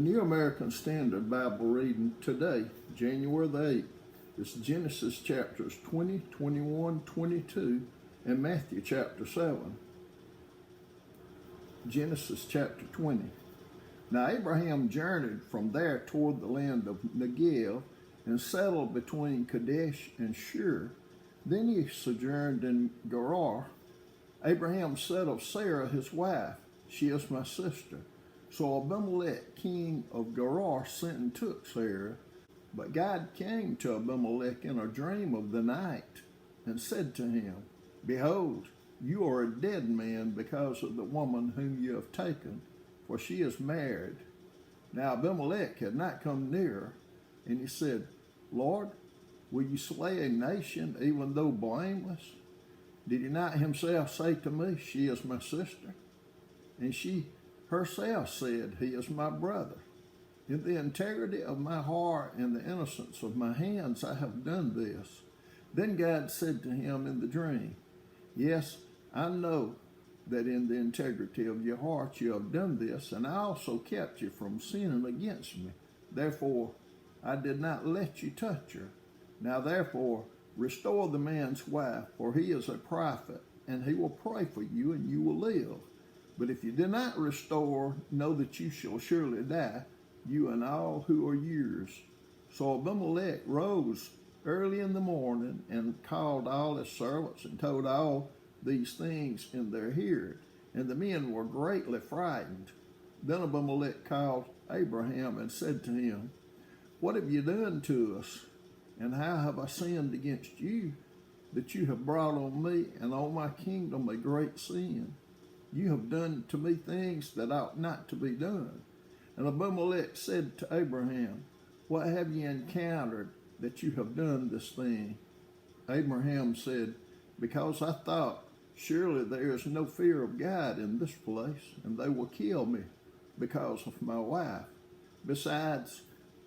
New American Standard Bible reading today, January the 8th, is Genesis chapters 20, 21, 22, and Matthew chapter 7. Genesis chapter 20. Now Abraham journeyed from there toward the land of Negev and settled between Kadesh and Shur. Then he sojourned in Gerar. Abraham said of Sarah his wife, "She is my sister." So Abimelech, king of Gerar, sent and took Sarah. But God came to Abimelech in a dream of the night and said to him, "Behold, you are a dead man because of the woman whom you have taken, for she is married." Now Abimelech had not come near, and he said, "Lord, will you slay a nation even though blameless? Did he not himself say to me, 'She is my sister'?" And she herself said, "He is my brother. In the integrity of my heart and the innocence of my hands I have done this." Then God said to him in the dream, "Yes, I know that in the integrity of your heart you have done this, and I also kept you from sinning against me. Therefore I did not let you touch her. Now therefore restore the man's wife, for he is a prophet, and he will pray for you, and you will live. But if you do not restore, know that you shall surely die, you and all who are yours." So Abimelech rose early in the morning and called all his servants and told all these things in their hearing, and the men were greatly frightened. Then Abimelech called Abraham and said to him, "What have you done to us, and how have I sinned against you, that you have brought on me and on my kingdom a great sin? You have done to me things that ought not to be done." And Abimelech said to Abraham, "What have you encountered that you have done this thing?" Abraham said, "Because I thought, surely there is no fear of God in this place, and they will kill me because of my wife. Besides,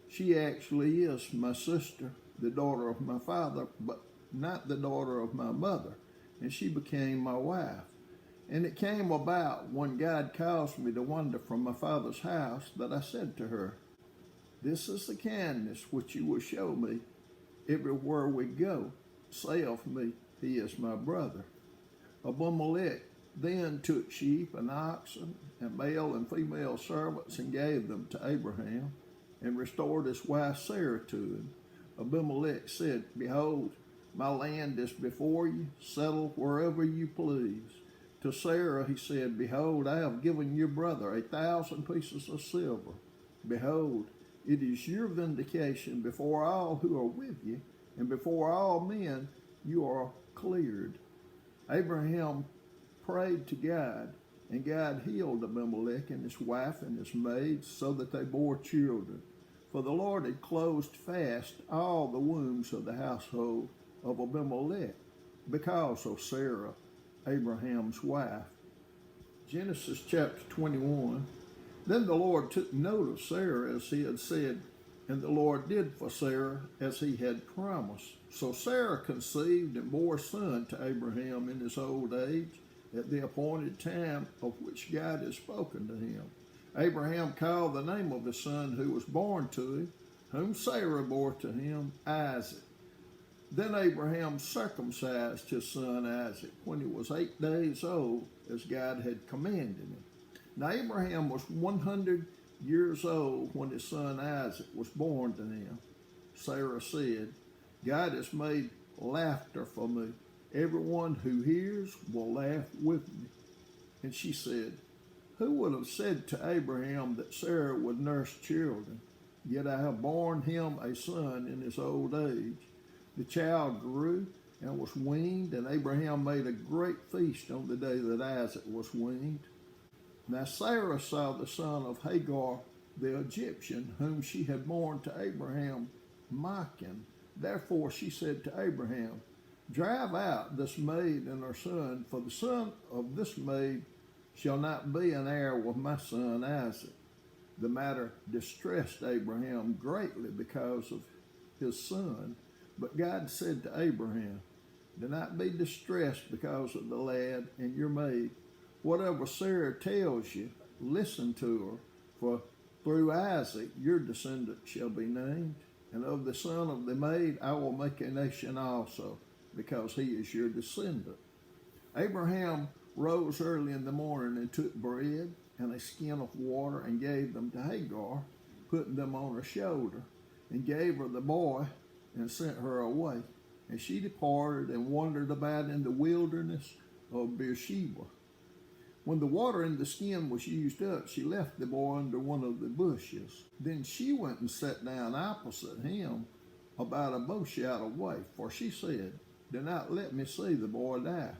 she actually is my sister, the daughter of my father, but not the daughter of my mother, and she became my wife. And it came about when God caused me to wander from my father's house that I said to her, 'This is the kindness which you will show me. Everywhere we go, say of me, he is my brother.' Abimelech then took sheep and oxen and male and female servants and gave them to Abraham and restored his wife Sarah to him. Abimelech said, 'Behold, my land is before you. Settle wherever you please.' To Sarah he said, 'Behold, I have given your brother 1,000 pieces of silver. Behold, it is your vindication before all who are with you, and before all men you are cleared.' Abraham prayed to God, and God healed Abimelech and his wife and his maids, so that they bore children. For the Lord had closed fast all the wombs of the household of Abimelech because of Sarah, Abraham's wife." Genesis chapter 21. Then the Lord took note of Sarah as he had said, and the Lord did for Sarah as he had promised. So Sarah conceived and bore a son to Abraham in his old age, at the appointed time of which God had spoken to him. Abraham called the name of his son who was born to him, whom Sarah bore to him, Isaac. Then Abraham circumcised his son Isaac when he was 8 days old, as God had commanded him. Now Abraham was 100 years old when his son Isaac was born to him. Sarah said, "God has made laughter for me. Everyone who hears will laugh with me." And she said, "Who would have said to Abraham that Sarah would nurse children? Yet I have borne him a son in his old age." The child grew and was weaned, and Abraham made a great feast on the day that Isaac was weaned. Now Sarah saw the son of Hagar the Egyptian, whom she had borne to Abraham, mocking. Therefore she said to Abraham, "Drive out this maid and her son, for the son of this maid shall not be an heir with my son Isaac." The matter distressed Abraham greatly because of his son. But God said to Abraham, "Do not be distressed because of the lad and your maid. Whatever Sarah tells you, listen to her, for Through Isaac your descendant shall be named, and of the son of the maid I will make a nation also, because he is your descendant. Abraham rose early in the morning and took bread and a skin of water and gave them to Hagar, putting them on her shoulder, and gave her the boy and sent her away. And she departed and wandered about in the wilderness of Beersheba. When the water in the skin was used up, she left the boy under one of the bushes. Then she went and sat down opposite him, about a bow shout away, for she said, "Do not let me see the boy die."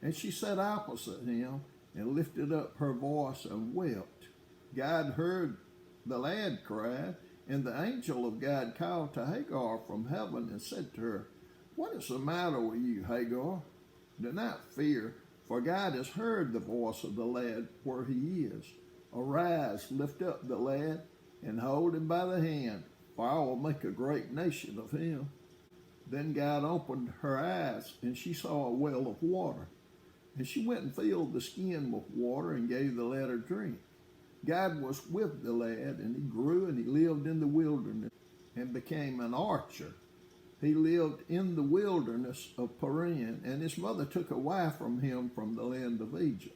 And she sat opposite him and lifted up her voice and wept. God heard the lad cry, and the angel of God called to Hagar from heaven and said to her, "What is the matter with you, Hagar? Do not fear, for God has heard the voice of the lad where he is. Arise, lift up the lad, and hold him by the hand, for I will make a great nation of him." Then God opened her eyes, and she saw a well of water. And she went and filled the skin with water and gave the lad a drink. God was with the lad, and he grew, and he lived in the wilderness and became an archer. He lived in the wilderness of Paran, and his mother took a wife from him from the land of Egypt.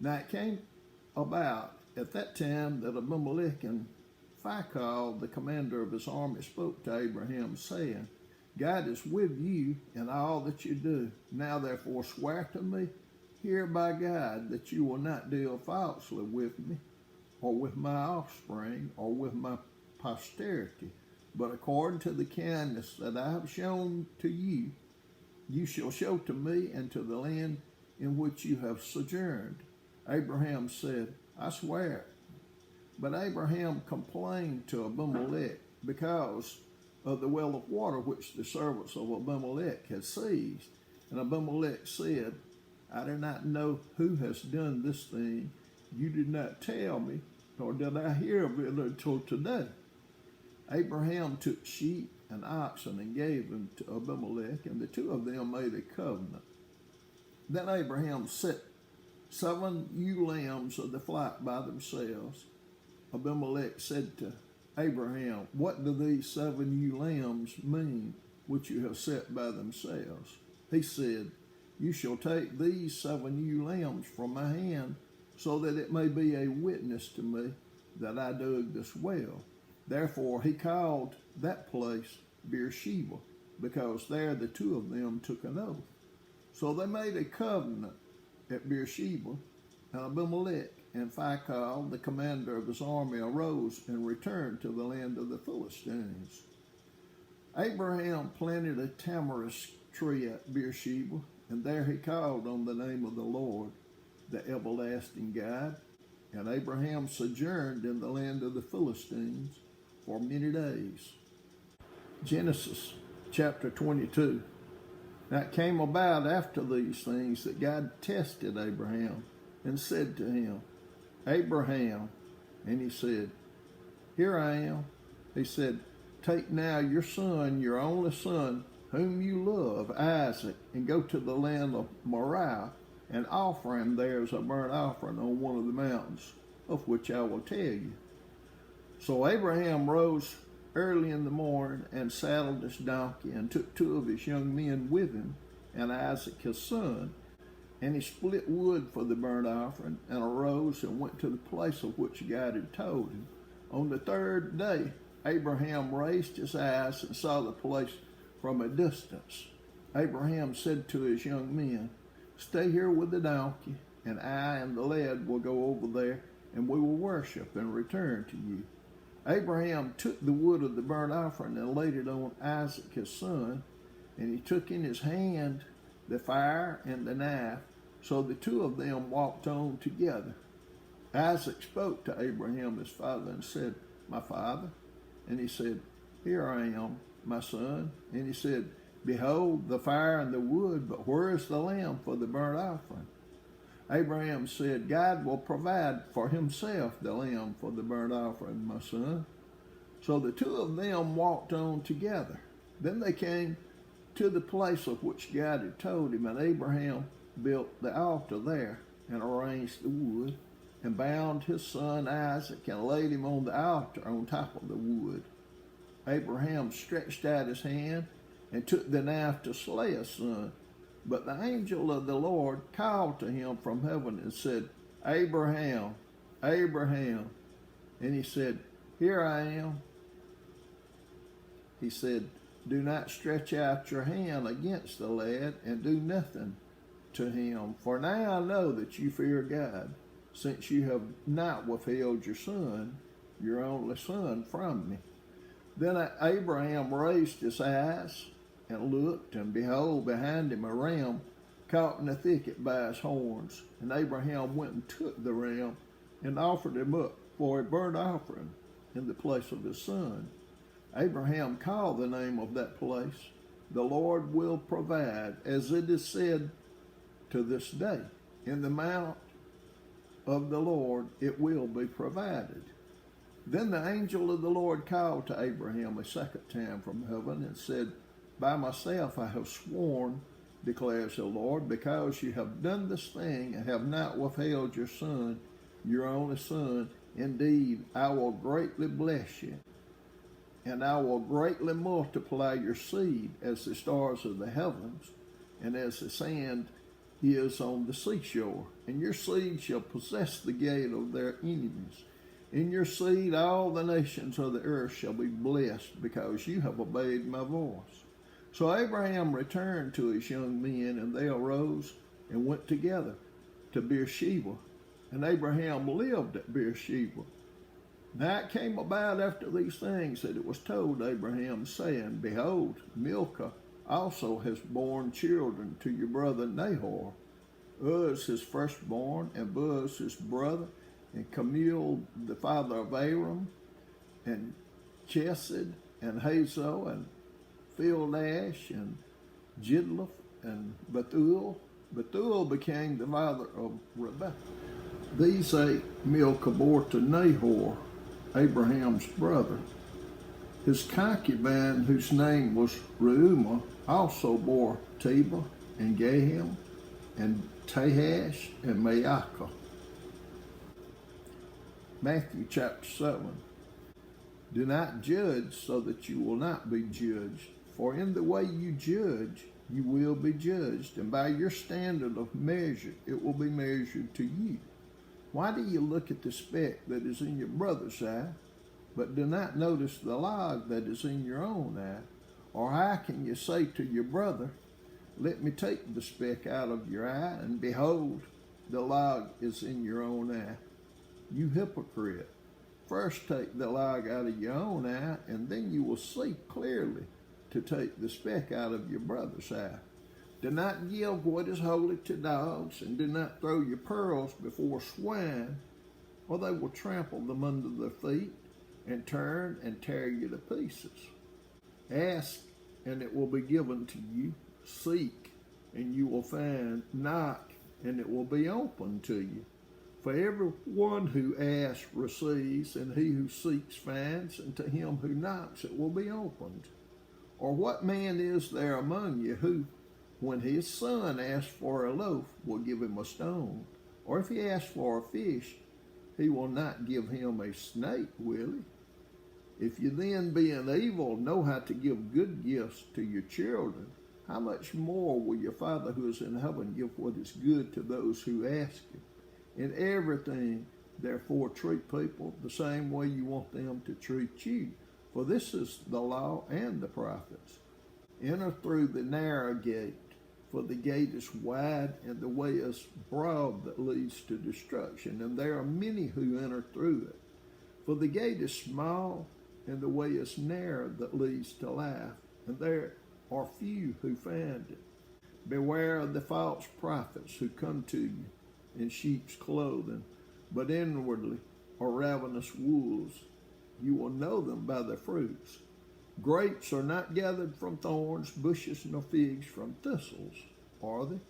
Now it came about at that time that Abimelech and Phicol, the commander of his army, spoke to Abraham, saying, "God is with you in all that you do. Now therefore swear to me here by God that you will not deal falsely with me, or with my offspring, or with my posterity, but according to the kindness that I have shown to you, you shall show to me and to the land in which you have sojourned." Abraham said, "I swear." But Abraham complained to Abimelech because of the well of water which the servants of Abimelech had seized. And Abimelech said, "I do not know who has done this thing. You did not tell me, nor did I hear of it until today." Abraham took sheep and oxen and gave them to Abimelech, and the two of them made a covenant. Then Abraham set 7 ewe lambs of the flock by themselves. Abimelech said to Abraham, "What do these 7 ewe lambs mean, which you have set by themselves?" He said, "You shall take these 7 ewe lambs from my hand, so that it may be a witness to me that I dug this well." Therefore he called that place Beersheba, because there the two of them took an oath. So they made a covenant at Beersheba, and Abimelech and Phicol, the commander of his army, arose and returned to the land of the Philistines. Abraham planted a tamarisk tree at Beersheba, and there he called on the name of the Lord, the everlasting God. And Abraham sojourned in the land of the Philistines for many days. Genesis chapter 22. Now it came about after these things that God tested Abraham and said to him, "Abraham," and he said, "Here I am." He said, "Take now your son, your only son, whom you love, Isaac, and go to the land of Moriah, and offer him there as a burnt offering on one of the mountains, of which I will tell you." So Abraham rose early in the morning and saddled his donkey and took 2 of his young men with him and Isaac his son. And he split wood for the burnt offering and arose and went to the place of which God had told him. On the 3rd day, Abraham raised his eyes and saw the place from a distance. Abraham said to his young men, "Stay here with the donkey, and I and the lad will go over there, and we will worship and return to you." Abraham took the wood of the burnt offering and laid it on Isaac his son, and he took in his hand the fire and the knife. So the two of them walked on together. Isaac spoke to Abraham his father and said, "My father?" And he said, "Here I am, my son." And he said, "Behold the fire and the wood, but where is the lamb for the burnt offering?" Abraham said, "God will provide for himself the lamb for the burnt offering, my son." So the two of them walked on together. Then they came to the place of which God had told him, and Abraham built the altar there and arranged the wood. and bound his son Isaac and laid him on the altar on top of the wood. Abraham stretched out his hand and took the knife to slay his son. But the angel of the Lord called to him from heaven and said, Abraham, Abraham. And he said, Here I am. He said, Do not stretch out your hand against the lad and do nothing to him. For now I know that you fear God, since you have not withheld your son, your only son, from me. Then Abraham raised his eyes and looked, and behold, behind him a ram caught in the thicket by his horns. And Abraham went and took the ram and offered him up for a burnt offering in the place of his son. Abraham called the name of that place, The Lord will provide, as it is said to this day, in the mount of the Lord it will be provided. Then the angel of the Lord called to Abraham a second time from heaven and said, By myself I have sworn, declares the Lord, because you have done this thing and have not withheld your son, your only son. Indeed, I will greatly bless you, and I will greatly multiply your seed as the stars of the heavens, and as the sand is on the seashore. And your seed shall possess the gate of their enemies. In your seed all the nations of the earth shall be blessed, because you have obeyed my voice. So Abraham returned to his young men, and they arose and went together to Beersheba. And Abraham lived at Beersheba. Now it came about after these things that it was told Abraham, saying, Behold, Milcah also has borne children to your brother Nahor, Uz his firstborn, and Buz his brother, and Camil the father of Aram, and Chesed, and Hazo, and Pildash, and Jidlaph, and Bethuel. Bethuel became the father of Rebekah. These eight Milcah bore to Nahor, Abraham's brother. His concubine, whose name was Reumah, also bore Tebah, and Gaham, and Tahash, and Maacah. Matthew chapter 7. Do not judge so that you will not be judged. For in the way you judge, you will be judged, and by your standard of measure, it will be measured to you. Why do you look at the speck that is in your brother's eye, but do not notice the log that is in your own eye? Or how can you say to your brother, Let me take the speck out of your eye, and behold, the log is in your own eye? You hypocrite. First take the log out of your own eye, and then you will see clearly to take the speck out of your brother's eye. Do not give what is holy to dogs, and do not throw your pearls before swine, or they will trample them under their feet, and turn and tear you to pieces. Ask, and it will be given to you. Seek, and you will find. Knock, and it will be opened to you. For everyone who asks receives, and he who seeks finds, and to him who knocks it will be opened. Or what man is there among you who, when his son asks for a loaf, will give him a stone? Or if he asks for a fish, he will not give him a snake, will he? If you then, being evil, know how to give good gifts to your children, how much more will your Father who is in heaven give what is good to those who ask him? In everything, therefore, treat people the same way you want them to treat you. For this is the law and the prophets. Enter through the narrow gate, for the gate is wide and the way is broad that leads to destruction, and there are many who enter through it. For the gate is small and the way is narrow that leads to life, and there are few who find it. Beware of the false prophets who come to you in sheep's clothing, but inwardly are ravenous wolves. You will know them by their fruits. Grapes are not gathered from thorns, bushes nor figs from thistles, are they?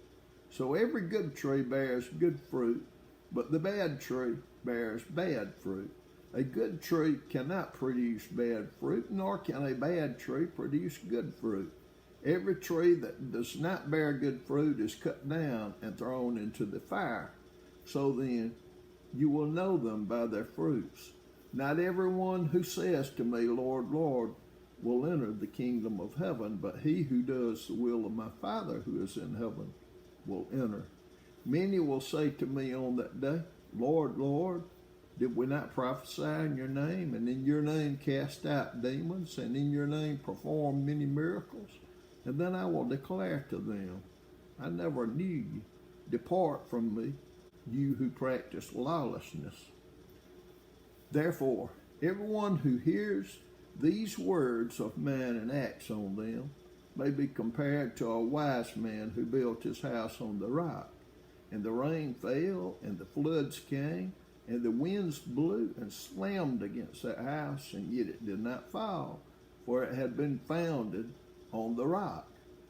So every good tree bears good fruit, but the bad tree bears bad fruit. A good tree cannot produce bad fruit, nor can a bad tree produce good fruit. Every tree that does not bear good fruit is cut down and thrown into the fire. So then, You will know them by their fruits. Not everyone who says to me, Lord, Lord, will enter the kingdom of heaven, but he who does the will of my Father who is in heaven will enter. Many will say to me on that day, Lord, Lord, did we not prophesy in your name, and in your name cast out demons, and in your name perform many miracles? And then I will declare to them, I never knew you. Depart from me, you who practice lawlessness. Therefore, everyone who hears these words of man and acts on them may be compared to a wise man who built his house on the rock. And the rain fell, and the floods came, and the winds blew and slammed against that house, and yet it did not fall, for it had been founded on the rock.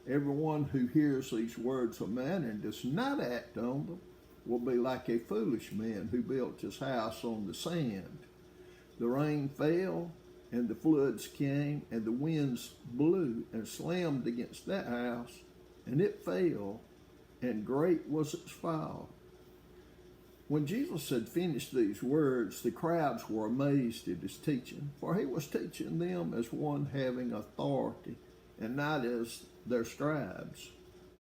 Everyone who hears these words of man and does not act on them will be like a foolish man who built his house on the sand. The rain fell, and the floods came, and the winds blew and slammed against that house, and it fell, and great was its fall. When Jesus had finished these words, the crowds were amazed at his teaching, for he was teaching them as one having authority, and not as their scribes.